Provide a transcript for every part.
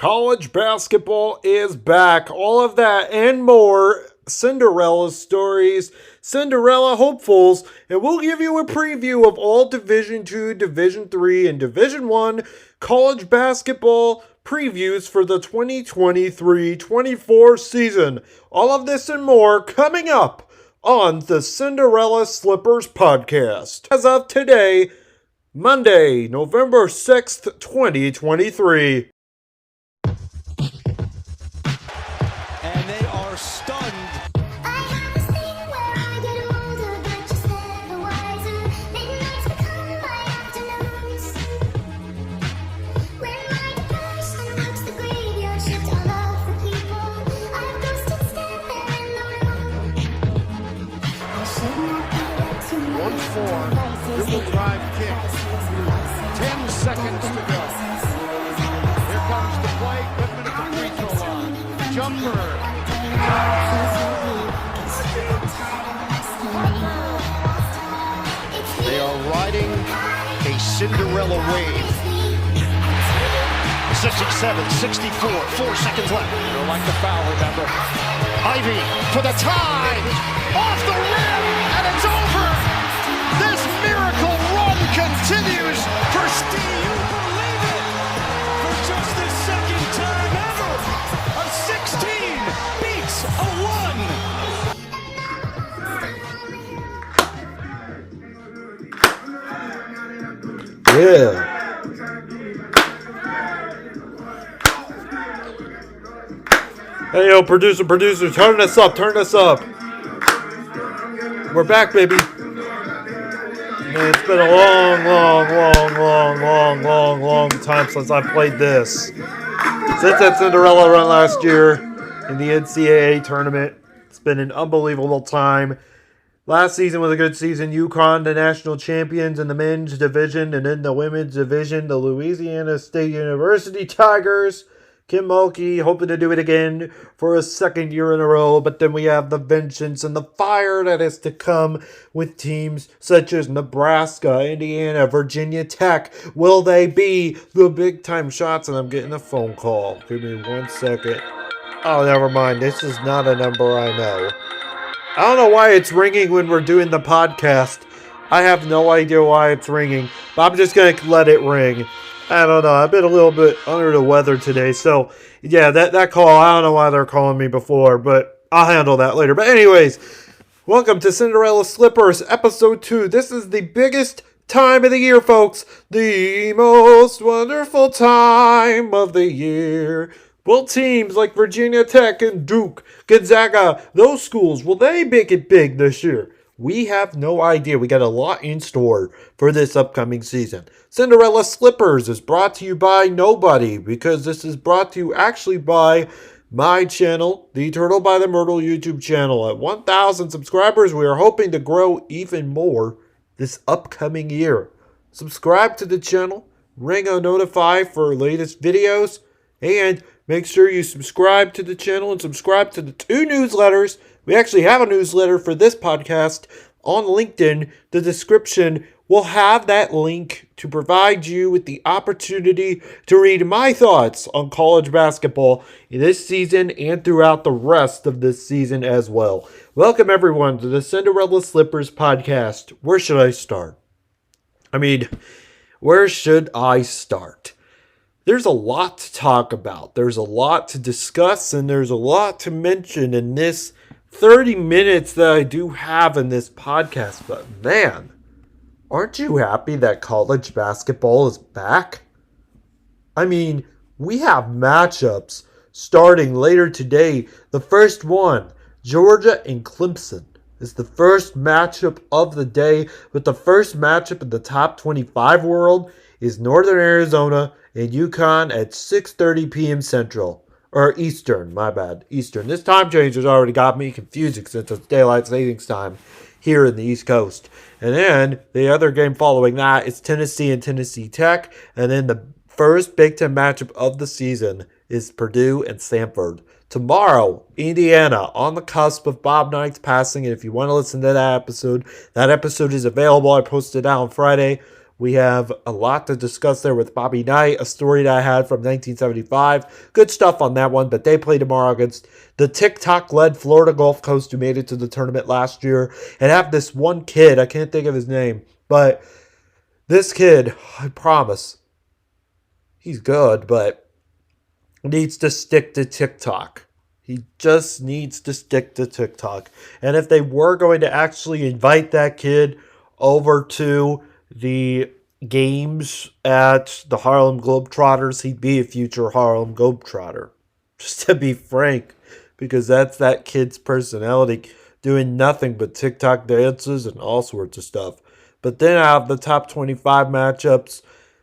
College basketball is back. All of that and more. Cinderella stories, Cinderella hopefuls, and we'll give you a preview of all Division II, Division III, and Division I college basketball previews for the 2023-24 season. All of this and more coming up on the Cinderella Slippers Podcast. As of today, Monday, November 6th, 2023. And they are stunned. I have this thing where I get older, but just never wiser. Midnights become my afternoons. When my depression walks the graveyard shift all of the people, I've ghosted stand there in the room. I should not be up to 1-4, dribble drive kick. 10 seconds to go. Here comes the play, Whitman at the free throw line. Jumper. They are riding a Cinderella wave. 67, 64, 4 seconds left. You don't like the foul, remember. Ivy for the tie. Off the rim, and it's over. This miracle run continues for Steve. You believe it? For just the second time ever, a 16 beats a 1. Yeah. Hey, yo, producer, turn this up. We're back, baby. Man, it's been a long time since I played this. Since that Cinderella run last year in the NCAA tournament, it's been an unbelievable time. Last season was a good season. UConn, the national champions in the men's division, and in the women's division, the Louisiana State University Tigers. Kim Mulkey hoping to do it again for a second year in a row, but then we have the vengeance and the fire that is to come with teams such as Nebraska, Indiana, Virginia Tech. Will they be the big-time shots? And I'm getting a phone call. Give me 1 second. Oh, never mind. This is not a number I know. I don't know why it's ringing when we're doing the podcast. I have no idea why it's ringing, but I'm just going to let it ring. I don't know. I've been a little bit under the weather today. So, yeah, that call, I don't know why they're calling me before, but I'll handle that later. But anyways, welcome to Cinderella Slippers, Episode 2. This is the biggest time of the year, folks. The most wonderful time of the year. Will teams like Virginia Tech and Duke, Gonzaga, those schools, will they make it big this year? We have no idea. We got a lot in store for this upcoming season. Cinderella Slippers is brought to you by nobody, because this is brought to you actually by my channel, the Turtle by the Myrtle YouTube channel. At 1,000 subscribers, we are hoping to grow even more this upcoming year. Subscribe to the channel, ring a notify for latest videos, and make sure you subscribe to the channel and subscribe to the 2 newsletters. We actually have a newsletter for this podcast on LinkedIn. The description will have that link to provide you with the opportunity to read my thoughts on college basketball in this season and throughout the rest of this season as well. Welcome, everyone, to the Cinderella Slippers Podcast. Where should I start? Where should I start? There's a lot to talk about. There's a lot to discuss, and there's a lot to mention in this 30 minutes that I do have in this podcast. But man, aren't you happy that college basketball is back? We have matchups starting later today. The first one, Georgia and Clemson, is the first matchup of the day. But the first matchup in the top 25 world is Northern Arizona and UConn at 6:30 p.m. Central. Or Eastern, my bad. Eastern. This time change has already got me confusing since it's daylight savings time here in the East Coast. And then the other game following that is Tennessee and Tennessee Tech. And then the first Big Ten matchup of the season is Purdue and Samford. Tomorrow, Indiana, on the cusp of Bob Knight's passing. And if you want to listen to that episode is available. I posted it out on Friday. We have a lot to discuss there with Bobby Knight, a story that I had from 1975. Good stuff on that one, but they play tomorrow against the TikTok-led Florida Gulf Coast who made it to the tournament last year. And have this one kid, I can't think of his name, but this kid, I promise, he's good, but needs to stick to TikTok. He just needs to stick to TikTok. And if they were going to actually invite that kid over to the games at the Harlem Globetrotters, he'd be a future Harlem Globetrotter. Just to be frank, because that's that kid's personality, doing nothing but TikTok dances and all sorts of stuff. But then out of the top 25 matchups,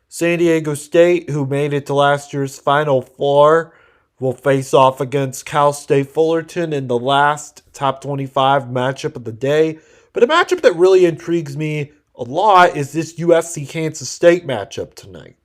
San Diego State, who made it to last year's Final Four, will face off against Cal State Fullerton in the last top 25 matchup of the day. But a matchup that really intrigues me a lot is this USC-Kansas State matchup tonight.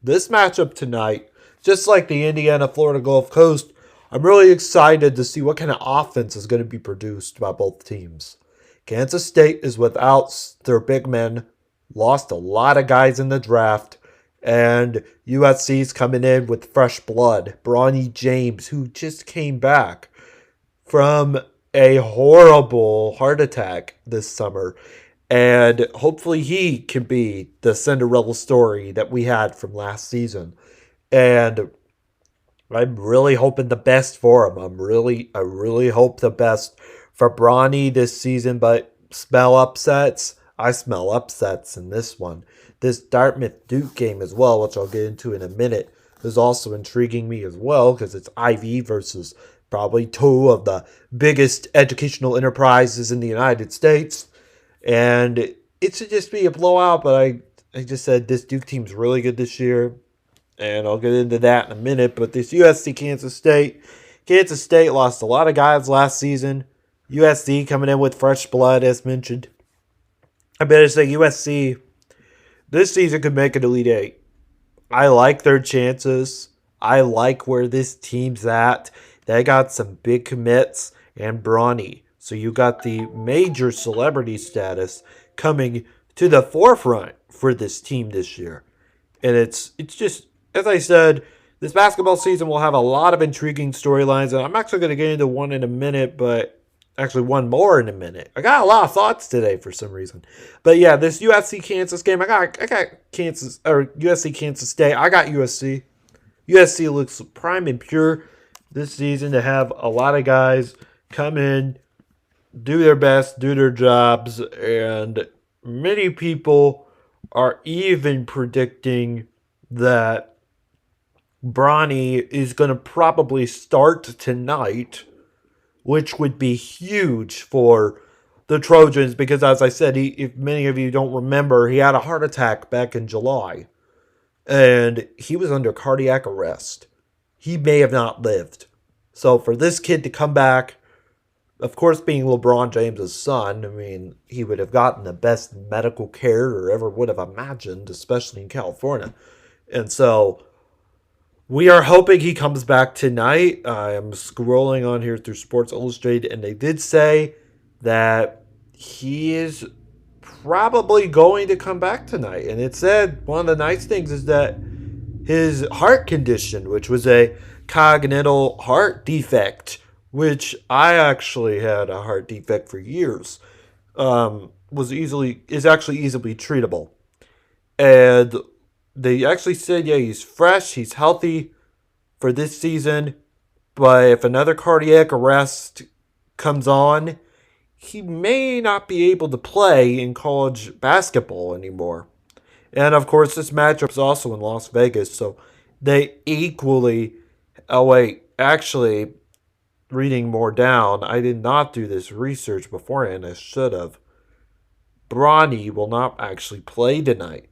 This matchup tonight, just like the Indiana-Florida Gulf Coast, I'm really excited to see what kind of offense is going to be produced by both teams. Kansas State is without their big men, lost a lot of guys in the draft, and USC's coming in with fresh blood. Bronny James, who just came back from a horrible heart attack this summer. And hopefully he can be the Cinderella story that we had from last season. And I'm really hoping the best for him. I really hope the best for Bronny this season, but smell upsets. I smell upsets in this one. This Dartmouth-Duke game as well, which I'll get into in a minute, is also intriguing me as well because it's Ivy versus probably two of the biggest educational enterprises in the United States. And it should just be a blowout, but I just said this Duke team's really good this year, and I'll get into that in a minute. But this USC-Kansas State lost a lot of guys last season. USC coming in with fresh blood, as mentioned. I better say USC this season could make an Elite Eight. I like their chances. I like where this team's at. They got some big commits and Bronny. So you got the major celebrity status coming to the forefront for this team this year. And it's just, as I said, this basketball season will have a lot of intriguing storylines. And I'm actually going to get into one in a minute, but actually one more in a minute. I got a lot of thoughts today for some reason. But yeah, this USC-Kansas game, I got Kansas, or USC-Kansas State. I got USC. USC looks prime and pure this season to have a lot of guys come in, do their best, do their jobs, and many people are even predicting that Bronny is going to probably start tonight, which would be huge for the Trojans because, as I said, if many of you don't remember, he had a heart attack back in July, and he was under cardiac arrest. He may have not lived. So for this kid to come back, of course, being LeBron James' son, I mean, he would have gotten the best medical care or ever would have imagined, especially in California. And so we are hoping he comes back tonight. I am scrolling on here through Sports Illustrated, and they did say that he is probably going to come back tonight. And it said one of the nice things is that his heart condition, which was a congenital heart defect, which I actually had a heart defect for years, is actually easily treatable. And they actually said, yeah, he's fresh, he's healthy for this season, but if another cardiac arrest comes on, he may not be able to play in college basketball anymore. And of course, this matchup's also in Las Vegas, so they equally, reading more down, I did not do this research beforehand, I should have. Bronny will not actually play tonight,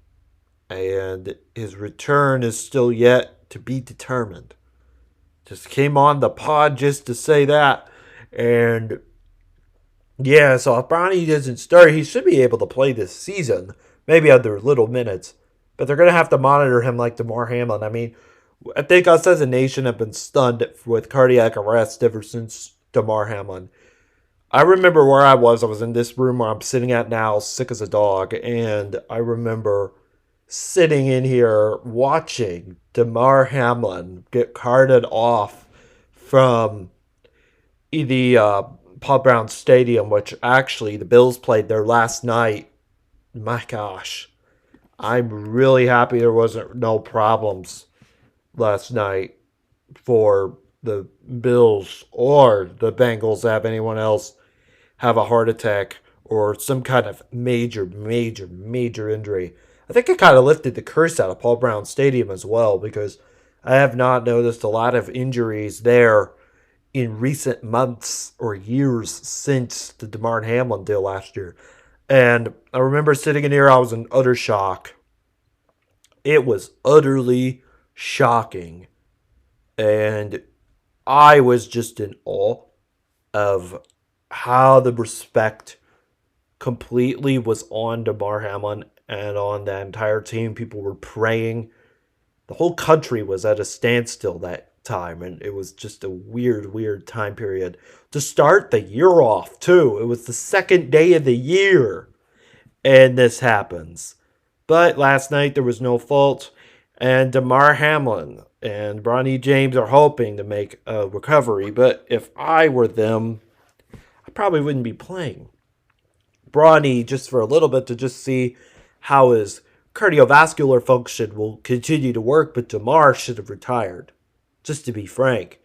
and his return is still yet to be determined. Just came on the pod just to say that, and yeah, so if Bronny doesn't start, he should be able to play this season, maybe under little minutes, but they're going to have to monitor him like DeMar Hamlin. I mean, I think us as a nation have been stunned with cardiac arrest ever since DeMar Hamlin. I remember where I was in this room where I'm sitting at now, sick as a dog, and I remember sitting in here watching Damar Hamlin get carted off from the Paul Brown Stadium, which actually the Bills played there last night. My gosh, I'm really happy there wasn't no problems last night for the Bills or the Bengals to have anyone else have a heart attack or some kind of major injury. I think it kind of lifted the curse out of Paul Brown Stadium as well, because I have not noticed a lot of injuries there in recent months or years since the Damar Hamlin deal last year. And I remember sitting in here, I was in utter shock. It was utterly shocking. And I was just in awe of how the respect completely was on Damar Hamlin and on that entire team. People were praying. The whole country was at a standstill that time, and it was just a weird time period to start the year off too. It was the second day of the year and this happens. But last night there was no fault, and Damar Hamlin and Bronny James are hoping to make a recovery. But if I were them, I probably wouldn't be playing Bronny just for a little bit to just see how his cardiovascular function will continue to work. But Damar should have retired, just to be frank.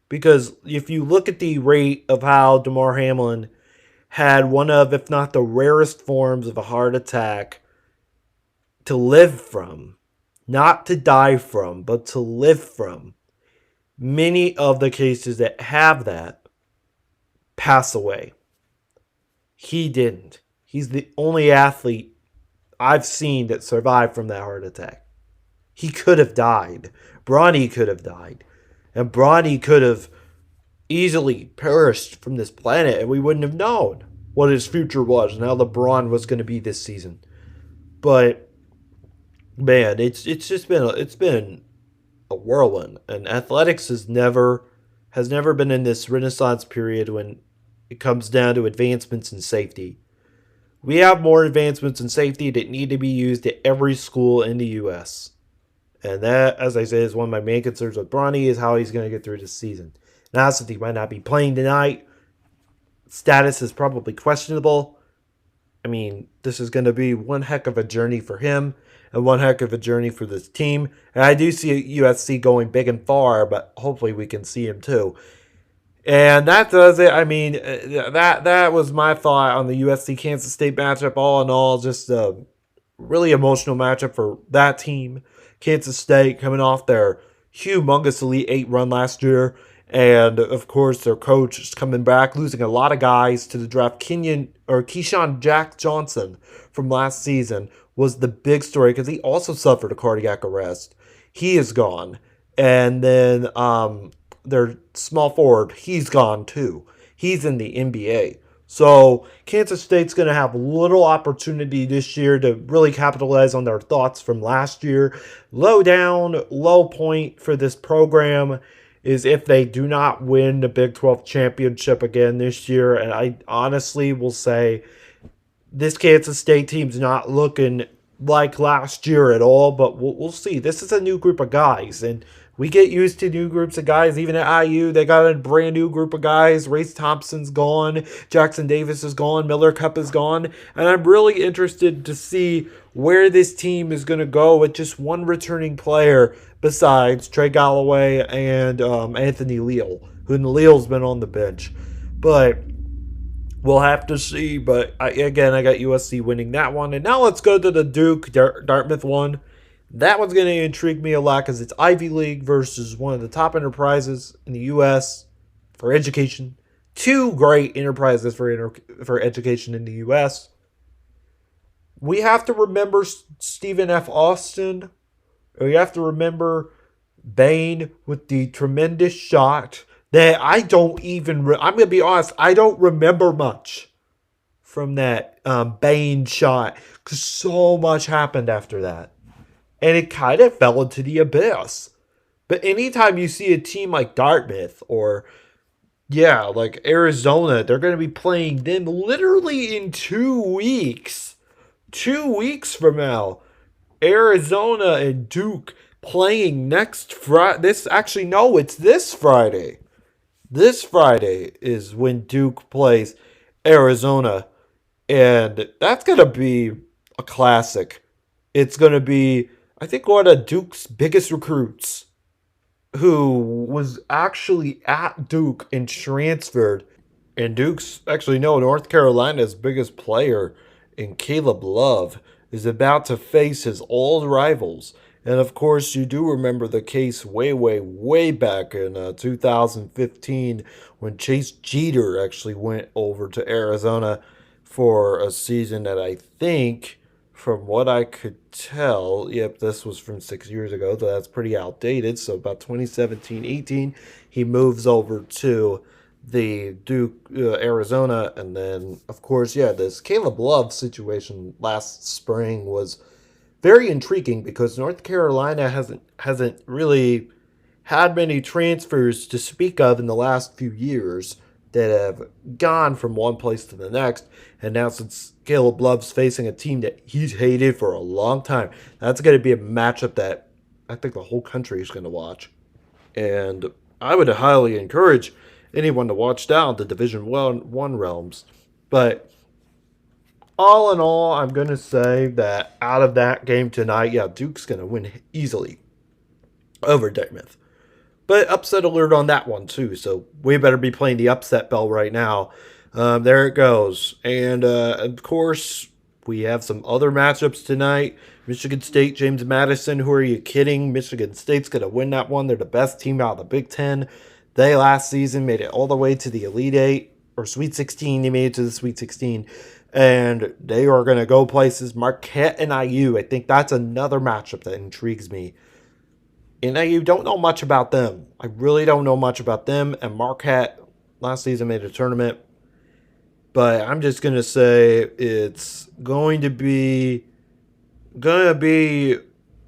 Because if you look at the rate of how Damar Hamlin had one of, if not the rarest forms of a heart attack to live from, not to die from, but to live from, many of the cases that have that pass away. He didn't. He's the only athlete I've seen that survived from that heart attack. He could have died. Bronny could have died. And Bronny could have easily perished from this planet, and we wouldn't have known what his future was and how LeBron was going to be this season. But man, it's been a whirlwind, and athletics has never been in this renaissance period when it comes down to advancements in safety. We have more advancements in safety that need to be used at every school in the U.S. And that, as I say, is one of my main concerns with Bronny, is how he's going to get through this season. Now, since he might not be playing tonight, status is probably questionable. I mean, this is going to be one heck of a journey for him and one heck of a journey for this team. And I do see USC going big and far, but hopefully we can see him too. And that does it. I mean, that was my thought on the USC-Kansas State matchup. All in all, just a really emotional matchup for that team. Kansas State coming off their humongous Elite Eight run last year. And, of course, their coach is coming back, losing a lot of guys to the draft. Keyshawn Jack Johnson from last season was the big story because he also suffered a cardiac arrest. He is gone. And then their small forward, he's gone too. He's in the NBA. So Kansas State's going to have little opportunity this year to really capitalize on their thoughts from last year. Low point for this program is if they do not win the Big 12 championship again this year. And I honestly will say this Kansas State team's not looking like last year at all, but we'll see. This is a new group of guys, and we get used to new groups of guys. Even at IU, they got a brand new group of guys. Race Thompson's gone. Jackson Davis is gone. Miller Cup is gone. And I'm really interested to see where this team is going to go with just one returning player besides Trey Galloway and Anthony Leal, who Leal's been on the bench. But we'll have to see. But I got USC winning that one. And now let's go to the Duke Dartmouth one. That one's going to intrigue me a lot because it's Ivy League versus one of the top enterprises in the U.S. for education. Two great enterprises for education in the U.S. We have to remember Stephen F. Austin. We have to remember Bain with the tremendous shot that I don't even... I'm going to be honest, I don't remember much from that Bain shot because so much happened after that. And it kind of fell into the abyss. But anytime you see a team like Dartmouth or, like Arizona, they're going to be playing them literally in 2 weeks. 2 weeks from now. Arizona and Duke playing next Friday. It's this Friday. This Friday is when Duke plays Arizona. And that's going to be a classic. It's going to be, I think, one of Duke's biggest recruits, who was actually at Duke and transferred. And North Carolina's biggest player in Caleb Love is about to face his old rivals. And of course, you do remember the case way, way, way back in 2015 when Chase Jeter actually went over to Arizona for a season that I think, from what I could tell, this was from 6 years ago, so that's pretty outdated. So about 2017-18, he moves over to the Duke, Arizona. And then, of course, this Caleb Love situation last spring was very intriguing because North Carolina hasn't really had many transfers to speak of in the last few years that have gone from one place to the next. And now, since Caleb Love's facing a team that he's hated for a long time, that's going to be a matchup that I think the whole country is going to watch. And I would highly encourage anyone to watch down the Division One realms. But all in all, I'm going to say that out of that game tonight, Duke's going to win easily over Dartmouth. But upset alert on that one, too. So we better be playing the upset bell right now. There it goes. And, of course, we have some other matchups tonight. Michigan State, James Madison. Who are you kidding? Michigan State's going to win that one. They're the best team out of the Big Ten. They last season made it all the way to the Elite Eight, or Sweet 16. They made it to the Sweet 16. And they are going to go places. Marquette and IU. I think that's another matchup that intrigues me. And I don't know much about them. I really don't know much about them. And Marquette last season made a tournament. But I'm just going to say it's going to be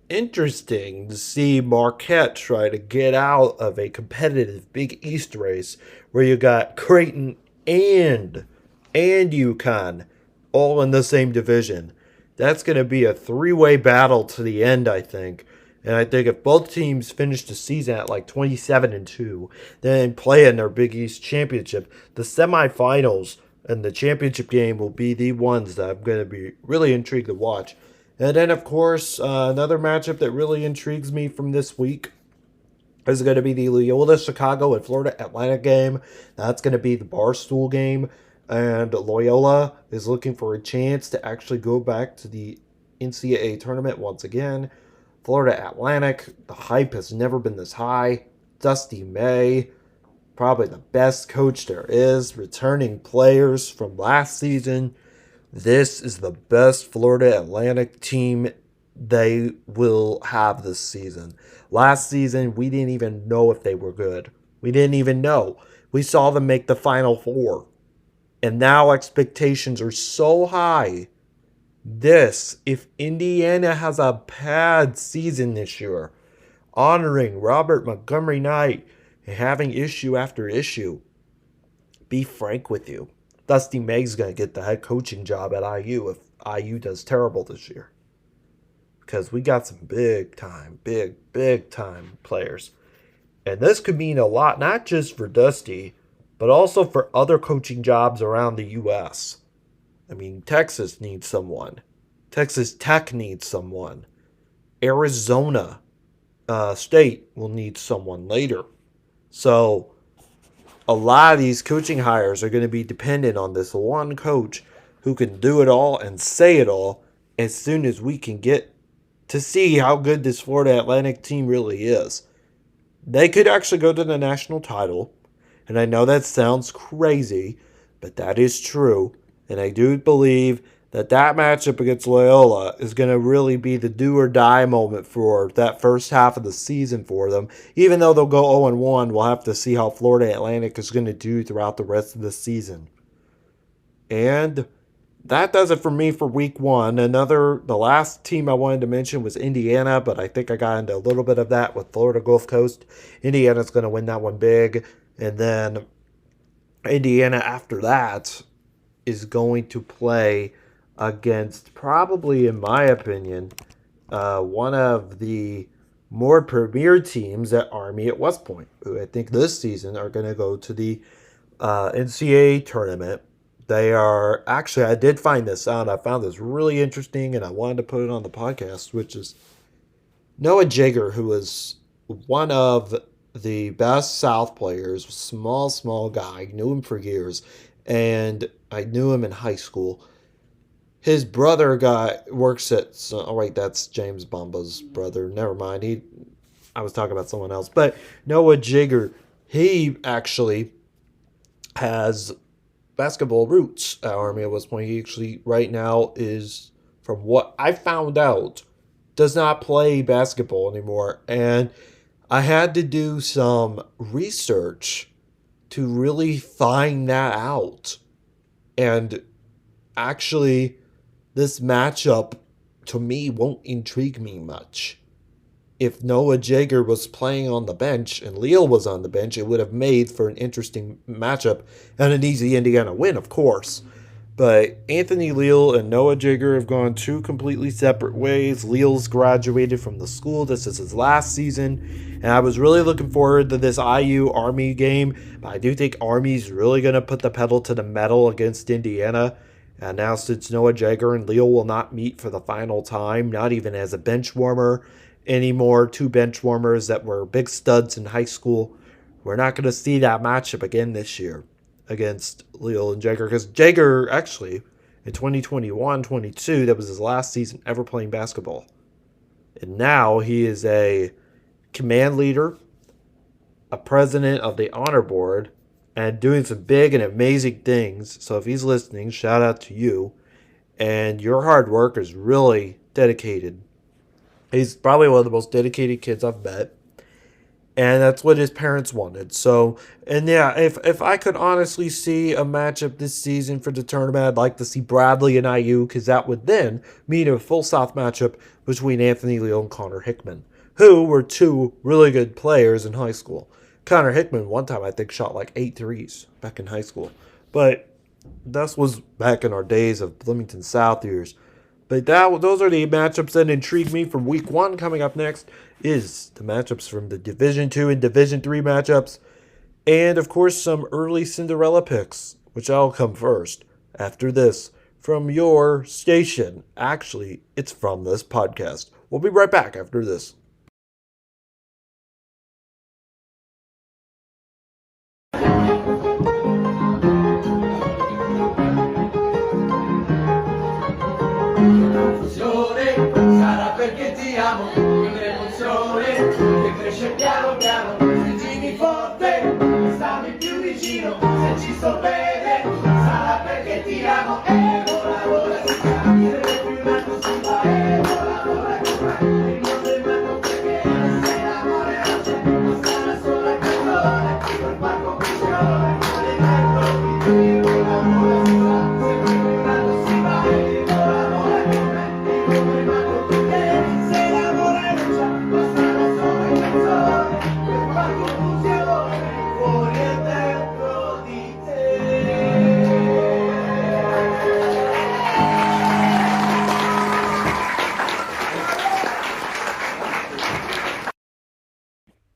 interesting to see Marquette try to get out of a competitive Big East race where you got Creighton and UConn all in the same division. That's going to be a three-way battle to the end, I think. And I think if both teams finish the season at like 27-2, then play in their Big East championship, the semifinals and the championship game will be the ones that I'm going to be really intrigued to watch. And then, of course, another matchup that really intrigues me from this week is going to be the Loyola Chicago and Florida Atlantic game. That's going to be the Barstool game. And Loyola is looking for a chance to actually go back to the NCAA tournament once again. Florida Atlantic, the hype has never been this high. Dusty May, probably the best coach there is, returning players from last season. This is the best Florida Atlantic team they will have this season. Last season, we didn't even know if they were good. We didn't even know. We saw them make the Final Four. And now expectations are so high. If Indiana has a bad season this year, honoring Robert Montgomery Knight and having issue after issue, be frank with you, Dusty May's going to get the head coaching job at IU if IU does terrible this year. Because we got some big time players. And this could mean a lot, not just for Dusty, but also for other coaching jobs around the U.S. I mean, Texas needs someone. Texas Tech needs someone. Arizona State will need someone later. So a lot of these coaching hires are going to be dependent on this one coach who can do it all and say it all as soon as we can get to see how good this Florida Atlantic team really is. They could actually go to the national title. And I know that sounds crazy, but that is true. And I do believe that matchup against Loyola is going to really be the do or die moment for that first half of the season for them. Even though they'll go 0-1, we'll have to see how Florida Atlantic is going to do throughout the rest of the season. And that does it for me for week one. The last team I wanted to mention was Indiana, but I think I got into a little bit of that with Florida Gulf Coast. Indiana's going to win that one big. And then Indiana after that is going to play against, probably in my opinion, one of the more premier teams at Army at West Point, who I think this season are going to go to the NCAA tournament. They are actually, I did find this out. I found this really interesting, and I wanted to put it on the podcast, which is Noah Jager, who was one of the best South players, small guy, knew him for years, and I knew him in high school. His brother works at, oh wait, that's James Bomba's brother. Never mind. I was talking about someone else. But Noah Jager, he actually has basketball roots at Army at West Point. He actually right now is, from what I found out, does not play basketball anymore. And I had to do some research to really find that out. And actually, this matchup, to me, won't intrigue me much. If Noah Jager was playing on the bench and Leal was on the bench, it would have made for an interesting matchup and an easy Indiana win, of course. But Anthony Leal and Noah Jager have gone two completely separate ways. Leal's graduated from the school. This is his last season. And I was really looking forward to this IU-Army game. But I do think Army's really going to put the pedal to the metal against Indiana. And now since Noah Jager and Leal will not meet for the final time, not even as a bench warmer anymore, two bench warmers that were big studs in high school, we're not going to see that matchup again this year against Leal and Jager. Because Jager, actually, in 2021-22, that was his last season ever playing basketball. And now he is a command leader, a president of the honor board, and doing some big and amazing things. So if he's listening, shout out to you. And your hard work is really dedicated. He's probably one of the most dedicated kids I've met. And that's what his parents wanted. So, and yeah, if I could honestly see a matchup this season for the tournament, I'd like to see Bradley and IU, because that would then mean a full South matchup between Anthony Leal and Connor Hickman, who were two really good players in high school. Connor Hickman, one time, I think, shot like 8 threes back in high school. But this was back in our days of Bloomington South years. But those are the matchups that intrigue me from Week 1. Coming up next is the matchups from the Division II and Division III matchups. And, of course, some early Cinderella picks, which I'll come first after this from your station. Actually, it's from this podcast. We'll be right back after this. Sarà perché ti amo, un'emozione che cresce piano piano, stringimi forte, stammi più vicino, se ci sto bene, sarà perché ti amo, e vola si cambia, più in alto si va, e vola che fai, il mondo è matto perché se l'amore non c'è, basta una sola canzone, per far confusione, le dai propri, vola si sa, se più in alto si va, e vola che fai.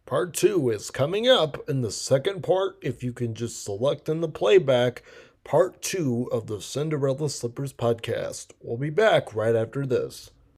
Part 2 is coming up in the second part. If you can just select in the playback, Part 2 of the Cinderella Slippers Podcast. We'll be back right after this.